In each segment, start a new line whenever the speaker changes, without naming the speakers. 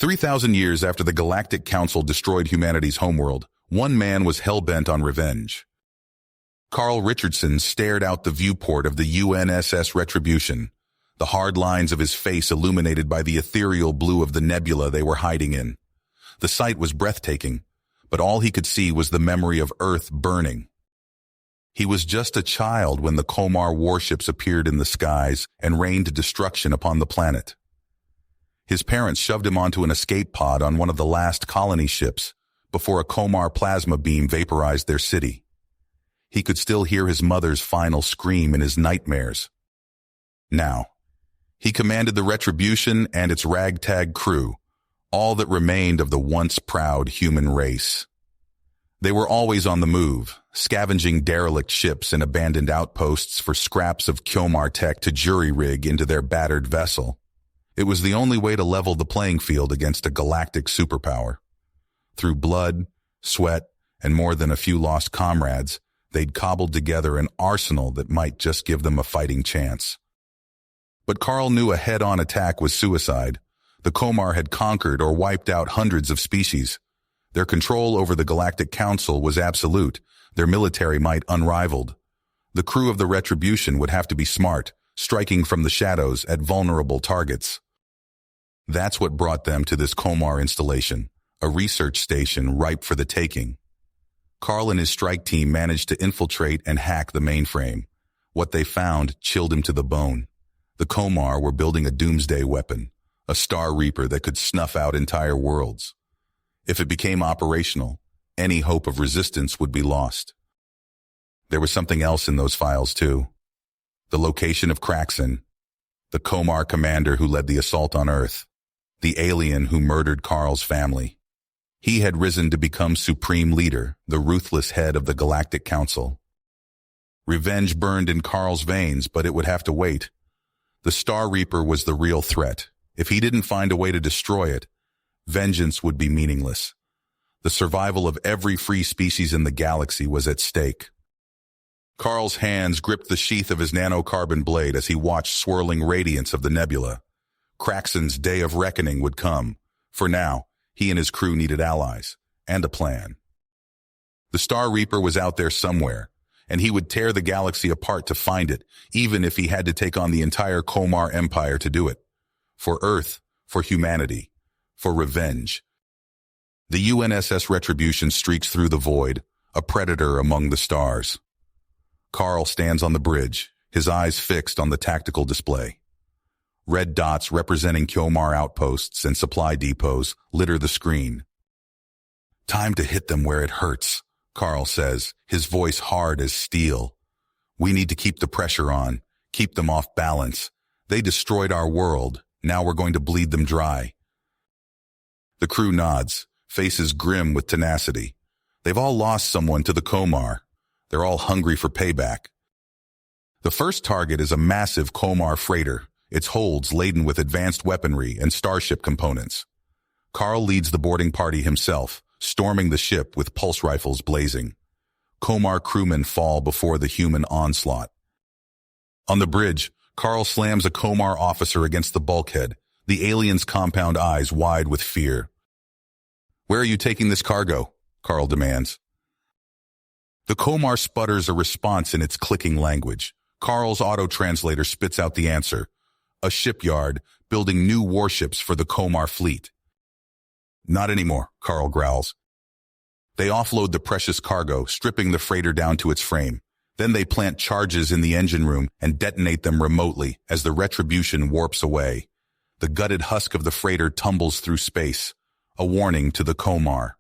3,000 years after the Galactic Council destroyed humanity's homeworld, one man was hell-bent on revenge. Carl Richardson stared out the viewport of the UNSS Retribution, the hard lines of his face illuminated by the ethereal blue of the nebula they were hiding in. The sight was breathtaking, but all he could see was the memory of Earth burning. He was just a child when the Komar warships appeared in the skies and rained destruction upon the planet. His parents shoved him onto an escape pod on one of the last colony ships before a Komar plasma beam vaporized their city. He could still hear his mother's final scream in his nightmares. Now, he commanded the Retribution and its ragtag crew, all that remained of the once proud human race. They were always on the move, scavenging derelict ships and abandoned outposts for scraps of Komar tech to jury-rig into their battered vessel. It was the only way to level the playing field against a galactic superpower. Through blood, sweat, and more than a few lost comrades, they'd cobbled together an arsenal that might just give them a fighting chance. But Carl knew a head-on attack was suicide. The Komar had conquered or wiped out hundreds of species. Their control over the Galactic Council was absolute, their military might unrivaled. The crew of the Retribution would have to be smart, striking from the shadows at vulnerable targets. That's what brought them to this Komar installation, a research station ripe for the taking. Carl and his strike team managed to infiltrate and hack the mainframe. What they found chilled him to the bone. The Komar were building a doomsday weapon, a Star Reaper that could snuff out entire worlds. If it became operational, any hope of resistance would be lost. There was something else in those files, too. The location of Kraxon, the Komar commander who led the assault on Earth, the alien who murdered Carl's family. He had risen to become supreme leader, the ruthless head of the Galactic Council. Revenge burned in Carl's veins, but it would have to wait. The Star Reaper was the real threat. If he didn't find a way to destroy it, vengeance would be meaningless. The survival of every free species in the galaxy was at stake. Carl's hands gripped the sheath of his nanocarbon blade as he watched swirling radiance of the nebula. Kraxon's day of reckoning would come. For now, he and his crew needed allies, and a plan. The Star Reaper was out there somewhere, and he would tear the galaxy apart to find it, even if he had to take on the entire Komar Empire to do it. For Earth, for humanity, for revenge. The UNSS Retribution streaks through the void, a predator among the stars. Carl stands on the bridge, his eyes fixed on the tactical display. Red dots representing Komar outposts and supply depots litter the screen. "Time to hit them where it hurts," Carl says, his voice hard as steel. "We need to keep the pressure on, keep them off balance. They destroyed our world. Now we're going to bleed them dry." The crew nods, faces grim with tenacity. They've all lost someone to the Komar. They're all hungry for payback. The first target is a massive Komar freighter, its holds laden with advanced weaponry and starship components. Carl leads the boarding party himself, storming the ship with pulse rifles blazing. Komar crewmen fall before the human onslaught. On the bridge, Carl slams a Komar officer against the bulkhead, the alien's compound eyes wide with fear. "Where are you taking this cargo?" Carl demands. The Komar sputters a response in its clicking language. Carl's auto-translator spits out the answer. "A shipyard, building new warships for the Komar fleet." "Not anymore," Carl growls. They offload the precious cargo, stripping the freighter down to its frame. Then they plant charges in the engine room and detonate them remotely as the Retribution warps away. The gutted husk of the freighter tumbles through space, a warning to the Komar.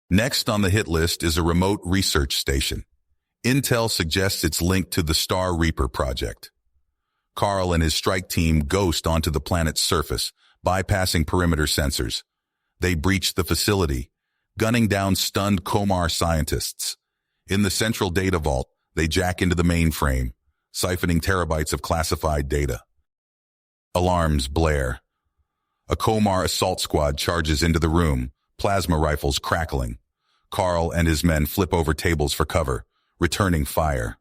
Next on the hit list is a remote research station. Intel suggests it's linked to the Star Reaper project. Carl and his strike team ghost onto the planet's surface, bypassing perimeter sensors. They breach the facility, gunning down stunned Komar scientists. In the central data vault, they jack into the mainframe, siphoning terabytes of classified data. Alarms blare. A Komar assault squad charges into the room, plasma rifles crackling. Carl and his men flip over tables for cover, returning fire.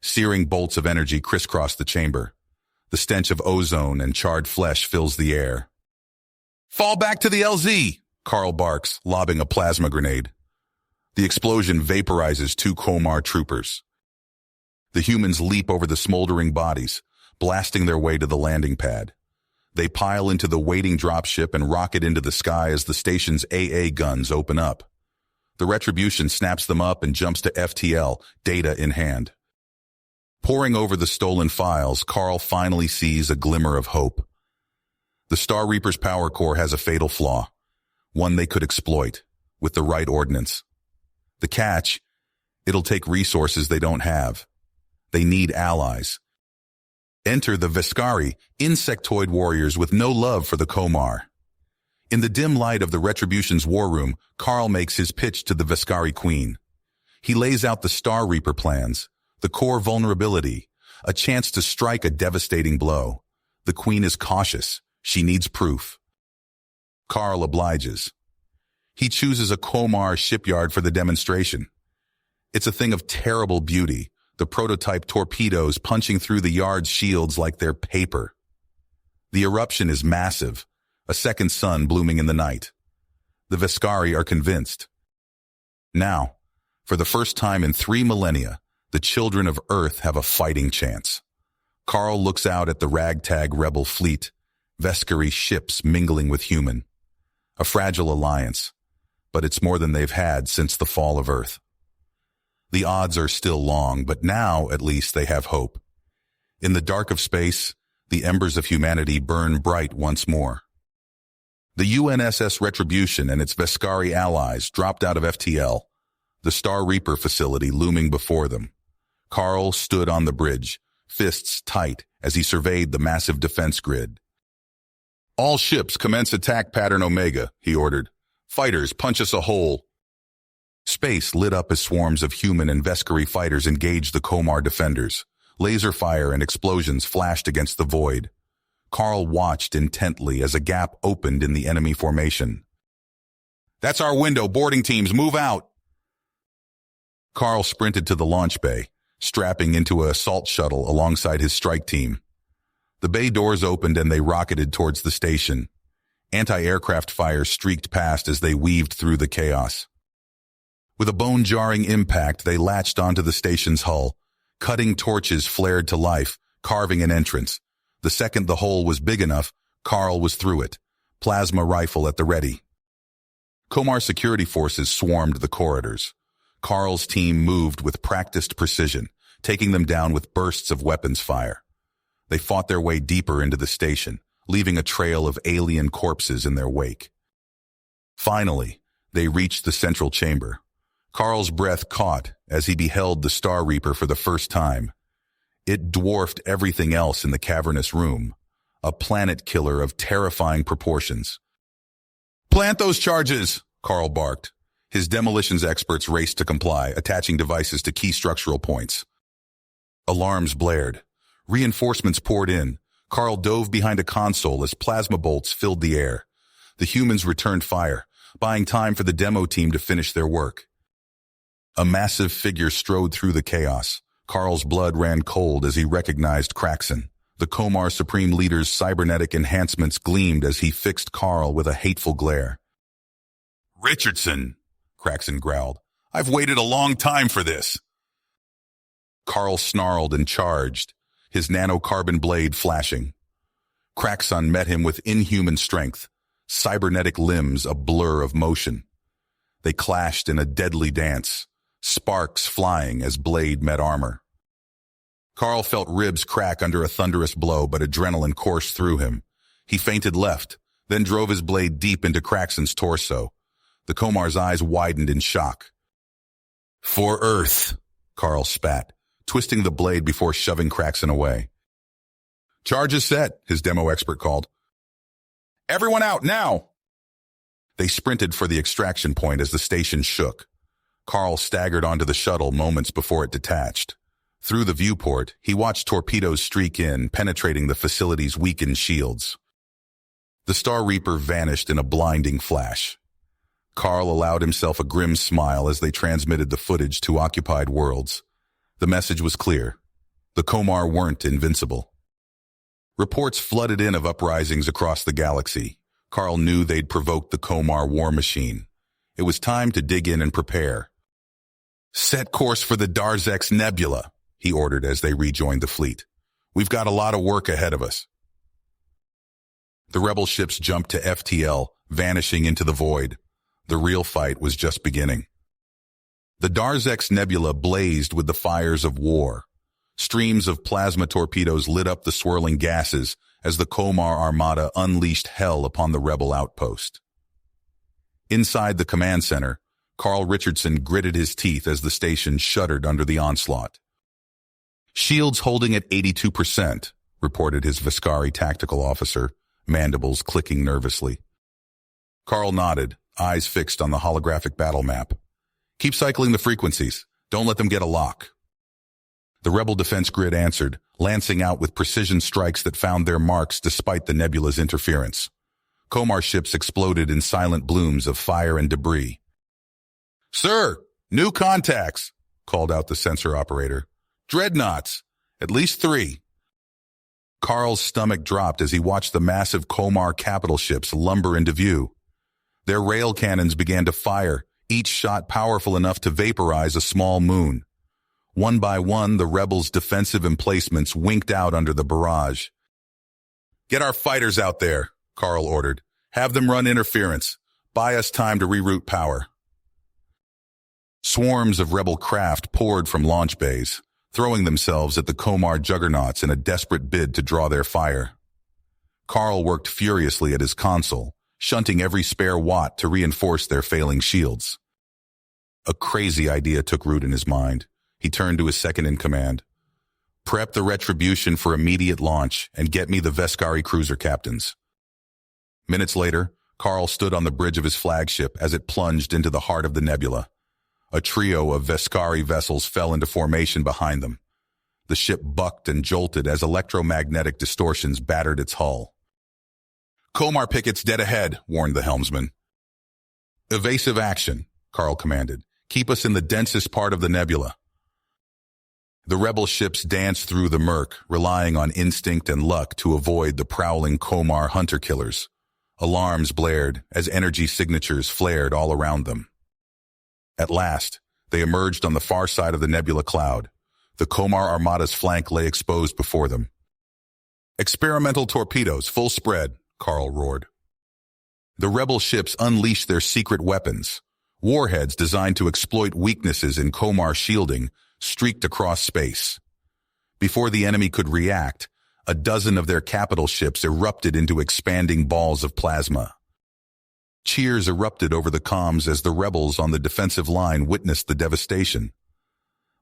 Searing bolts of energy crisscross the chamber. The stench of ozone and charred flesh fills the air. Fall back to the LZ, Carl barks, lobbing a plasma grenade. The explosion vaporizes two Komar troopers. The humans leap over the smoldering bodies, blasting their way to the landing pad. They pile into the waiting dropship and rocket into the sky as the station's AA guns open up. The Retribution snaps them up and jumps to FTL, data in hand. Poring over the stolen files, Carl finally sees a glimmer of hope. The Star Reaper's power core has a fatal flaw, one they could exploit, with the right ordnance. The catch, it'll take resources they don't have. They need allies. Enter the Veskari, insectoid warriors with no love for the Komar. In the dim light of the Retribution's war room, Carl makes his pitch to the Veskari Queen. He lays out the Star Reaper plans, the core vulnerability, a chance to strike a devastating blow. The Queen is cautious. She needs proof. Carl obliges. He chooses a Komar shipyard for the demonstration. It's a thing of terrible beauty, the prototype torpedoes punching through the yard's shields like they're paper. The eruption is massive, a second sun blooming in the night. The Veskari are convinced. Now, for the first time in 3 millennia, the children of Earth have a fighting chance. Carl looks out at the ragtag rebel fleet, Veskari ships mingling with human. A fragile alliance, but it's more than they've had since the fall of Earth. The odds are still long, but now, at least, they have hope. In the dark of space, the embers of humanity burn bright once more. The UNSS Retribution and its Veskari allies dropped out of FTL, the Star Reaper facility looming before them. Carl stood on the bridge, fists tight as he surveyed the massive defense grid. "All ships commence attack pattern Omega," he ordered. "Fighters, punch us a hole." Space lit up as swarms of human and Veskari fighters engaged the Komar defenders. Laser fire and explosions flashed against the void. Carl watched intently as a gap opened in the enemy formation. "That's our window. Boarding teams, move out." Carl sprinted to the launch bay, strapping into an assault shuttle alongside his strike team. The bay doors opened and they rocketed towards the station. Anti-aircraft fire streaked past as they weaved through the chaos. With a bone-jarring impact, they latched onto the station's hull. Cutting torches flared to life, carving an entrance. The second the hole was big enough, Carl was through it, plasma rifle at the ready. Komar security forces swarmed the corridors. Carl's team moved with practiced precision, taking them down with bursts of weapons fire. They fought their way deeper into the station, leaving a trail of alien corpses in their wake. Finally, they reached the central chamber. Carl's breath caught as he beheld the Star Reaper for the first time. It dwarfed everything else in the cavernous room, a planet killer of terrifying proportions. "Plant those charges!" Carl barked. His demolitions experts raced to comply, attaching devices to key structural points. Alarms blared. Reinforcements poured in. Carl dove behind a console as plasma bolts filled the air. The humans returned fire, buying time for the demo team to finish their work. A massive figure strode through the chaos. Carl's blood ran cold as he recognized Kraxon. The Komar Supreme Leader's cybernetic enhancements gleamed as he fixed Carl with a hateful glare. "Richardson," Kraxon growled. "I've waited a long time for this." Carl snarled and charged, his nanocarbon blade flashing. Kraxon met him with inhuman strength, cybernetic limbs a blur of motion. They clashed in a deadly dance, sparks flying as blade met armor. Carl felt ribs crack under a thunderous blow, but adrenaline coursed through him. He feinted left, then drove his blade deep into Kraxon's torso. The Komar's eyes widened in shock. "For Earth," Carl spat, twisting the blade before shoving Kraxon away. "Charge is set," his demo expert called. "Everyone out, now!" They sprinted for the extraction point as the station shook. Carl staggered onto the shuttle moments before it detached. Through the viewport, he watched torpedoes streak in, penetrating the facility's weakened shields. The Star Reaper vanished in a blinding flash. Carl allowed himself a grim smile as they transmitted the footage to occupied worlds. The message was clear. The Komar weren't invincible. Reports flooded in of uprisings across the galaxy. Carl knew they'd provoked the Komar war machine. It was time to dig in and prepare. "Set course for the Darzek's Nebula," he ordered as they rejoined the fleet. "We've got a lot of work ahead of us." The rebel ships jumped to FTL, vanishing into the void. The real fight was just beginning. The Darzek's Nebula blazed with the fires of war. Streams of plasma torpedoes lit up the swirling gases as the Komar armada unleashed hell upon the rebel outpost. Inside the command center, Carl Richardson gritted his teeth as the station shuddered under the onslaught. "Shields holding at 82%, reported his Viscari tactical officer, mandibles clicking nervously. Carl nodded, eyes fixed on the holographic battle map. "Keep cycling the frequencies. Don't let them get a lock." The rebel defense grid answered, lancing out with precision strikes that found their marks despite the nebula's interference. Komar ships exploded in silent blooms of fire and debris. "Sir, new contacts," called out the sensor operator. "Dreadnoughts, at least 3. Carl's stomach dropped as he watched the massive Komar capital ships lumber into view. Their rail cannons began to fire, each shot powerful enough to vaporize a small moon. One by one, the rebels' defensive emplacements winked out under the barrage. "Get our fighters out there," Carl ordered. "Have them run interference. Buy us time to reroute power." Swarms of rebel craft poured from launch bays, throwing themselves at the Komar juggernauts in a desperate bid to draw their fire. Carl worked furiously at his console, shunting every spare watt to reinforce their failing shields. A crazy idea took root in his mind. He turned to his second-in-command. "Prep the Retribution for immediate launch and get me the Viscari cruiser captains." Minutes later, Carl stood on the bridge of his flagship as it plunged into the heart of the nebula. A trio of Viscari vessels fell into formation behind them. The ship bucked and jolted as electromagnetic distortions battered its hull. "Komar pickets dead ahead," warned the helmsman. "Evasive action," Carl commanded. "Keep us in the densest part of the nebula." The rebel ships danced through the murk, relying on instinct and luck to avoid the prowling Komar hunter-killers. Alarms blared as energy signatures flared all around them. At last, they emerged on the far side of the nebula cloud. The Komar armada's flank lay exposed before them. "Experimental torpedoes, full spread," Carl roared. The rebel ships unleashed their secret weapons. Warheads designed to exploit weaknesses in Komar shielding streaked across space. Before the enemy could react, a dozen of their capital ships erupted into expanding balls of plasma. Cheers erupted over the comms as the rebels on the defensive line witnessed the devastation.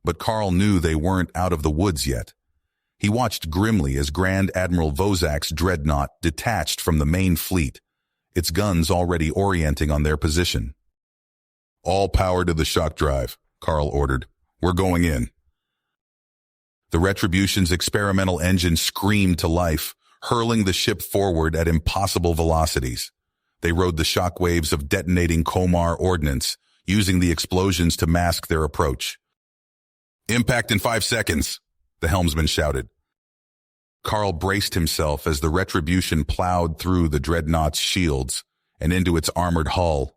But Carl knew they weren't out of the woods yet. He watched grimly as Grand Admiral Vozak's dreadnought detached from the main fleet, its guns already orienting on their position. "All power to the shock drive," Carl ordered. "We're going in." The Retribution's experimental engine screamed to life, hurling the ship forward at impossible velocities. They rode the shockwaves of detonating Komar ordnance, using the explosions to mask their approach. "Impact in 5 seconds, the helmsman shouted. Carl braced himself as the Retribution plowed through the dreadnought's shields and into its armored hull.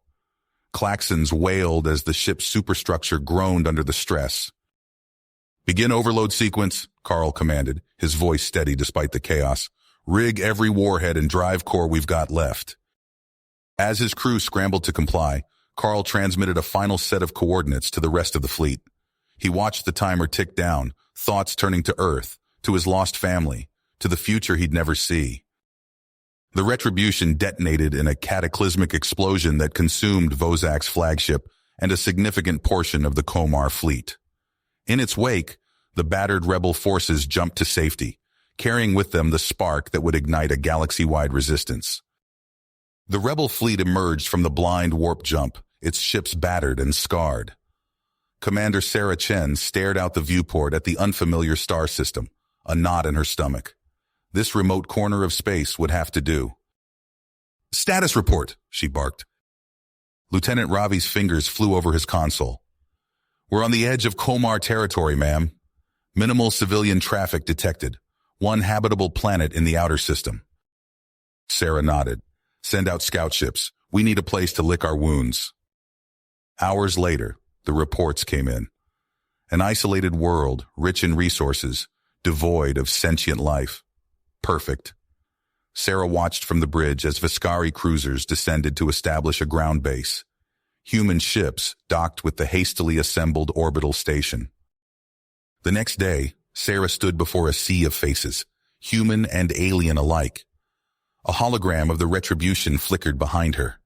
Klaxons wailed as the ship's superstructure groaned under the stress. "Begin overload sequence," Carl commanded, his voice steady despite the chaos. "Rig every warhead and drive core we've got left." As his crew scrambled to comply, Carl transmitted a final set of coordinates to the rest of the fleet. He watched the timer tick down, thoughts turning to Earth, to his lost family, to the future he'd never see. The Retribution detonated in a cataclysmic explosion that consumed Vozak's flagship and a significant portion of the Komar fleet. In its wake, the battered rebel forces jumped to safety, carrying with them the spark that would ignite a galaxy-wide resistance. The rebel fleet emerged from the blind warp jump, its ships battered and scarred. Commander Sarah Chen stared out the viewport at the unfamiliar star system, a knot in her stomach. This remote corner of space would have to do. "Status report," she barked. Lieutenant Ravi's fingers flew over his console. "We're on the edge of Komar territory, ma'am. Minimal civilian traffic detected. One habitable planet in the outer system." Sarah nodded. Send out scout ships. We need a place to lick our wounds. Hours later, the reports came in. An isolated world, rich in resources, devoid of sentient life. Perfect. Sarah watched from the bridge as Viscari cruisers descended to establish a ground base. Human ships docked with the hastily assembled orbital station. The next day, Sarah stood before a sea of faces, human and alien alike. A hologram of the Retribution flickered behind her.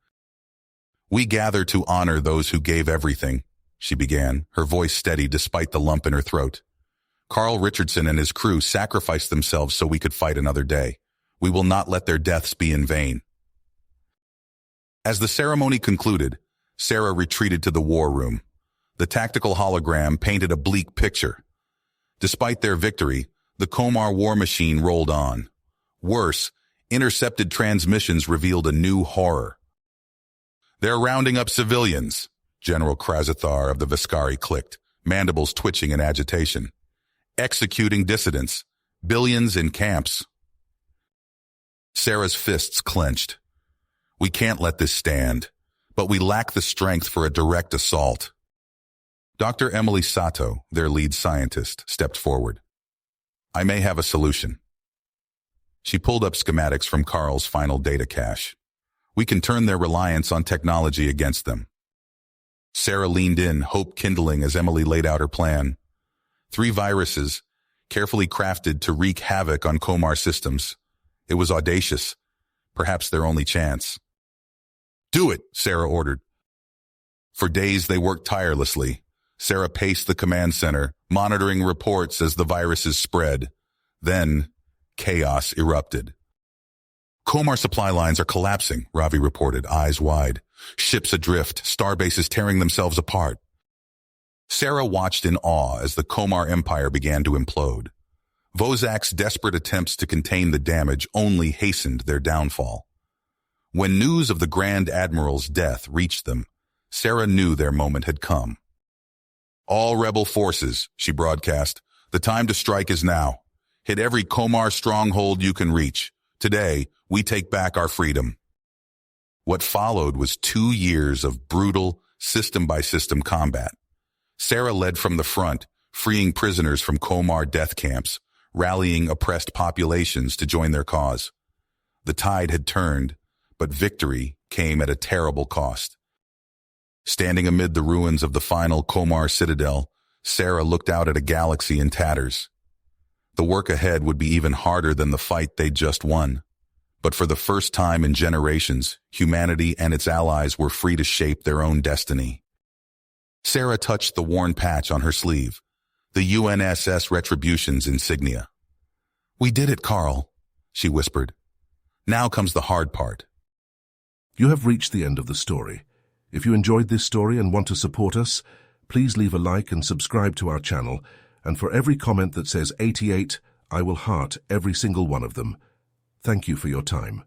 "We gather to honor those who gave everything," she began, her voice steady despite the lump in her throat. "Carl Richardson and his crew sacrificed themselves so we could fight another day. We will not let their deaths be in vain." As the ceremony concluded, Sarah retreated to the war room. The tactical hologram painted a bleak picture. Despite their victory, the Komar war machine rolled on. Worse, intercepted transmissions revealed a new horror. "They're rounding up civilians," General Krazathar of the Viscari clicked, mandibles twitching in agitation. "Executing dissidents. Billions in camps." Sarah's fists clenched. "We can't let this stand, but we lack the strength for a direct assault." Dr. Emily Sato, their lead scientist, stepped forward. "I may have a solution." She pulled up schematics from Carl's final data cache. "We can turn their reliance on technology against them." Sarah leaned in, hope kindling as Emily laid out her plan. 3 viruses, carefully crafted to wreak havoc on Komar systems. It was audacious, perhaps their only chance. "Do it," Sarah ordered. For days they worked tirelessly. Sarah paced the command center, monitoring reports as the viruses spread. Then, chaos erupted. "Komar supply lines are collapsing," Ravi reported, eyes wide. "Ships adrift, starbases tearing themselves apart." Sarah watched in awe as the Komar Empire began to implode. Vozak's desperate attempts to contain the damage only hastened their downfall. When news of the Grand Admiral's death reached them, Sarah knew their moment had come. "All rebel forces," she broadcast, "the time to strike is now. Hit every Komar stronghold you can reach. Today, we take back our freedom." What followed was 2 years of brutal, system-by-system combat. Sarah led from the front, freeing prisoners from Komar death camps, rallying oppressed populations to join their cause. The tide had turned, but victory came at a terrible cost. Standing amid the ruins of the final Komar citadel, Sarah looked out at a galaxy in tatters. The work ahead would be even harder than the fight they'd just won. But for the first time in generations, humanity and its allies were free to shape their own destiny. Sarah touched the worn patch on her sleeve, the UNSS Retribution's insignia. "We did it, Carl," she whispered. "Now comes the hard part."
You have reached the end of the story. If you enjoyed this story and want to support us, please leave a like and subscribe to our channel, and for every comment that says 88, I will heart every single one of them. Thank you for your time.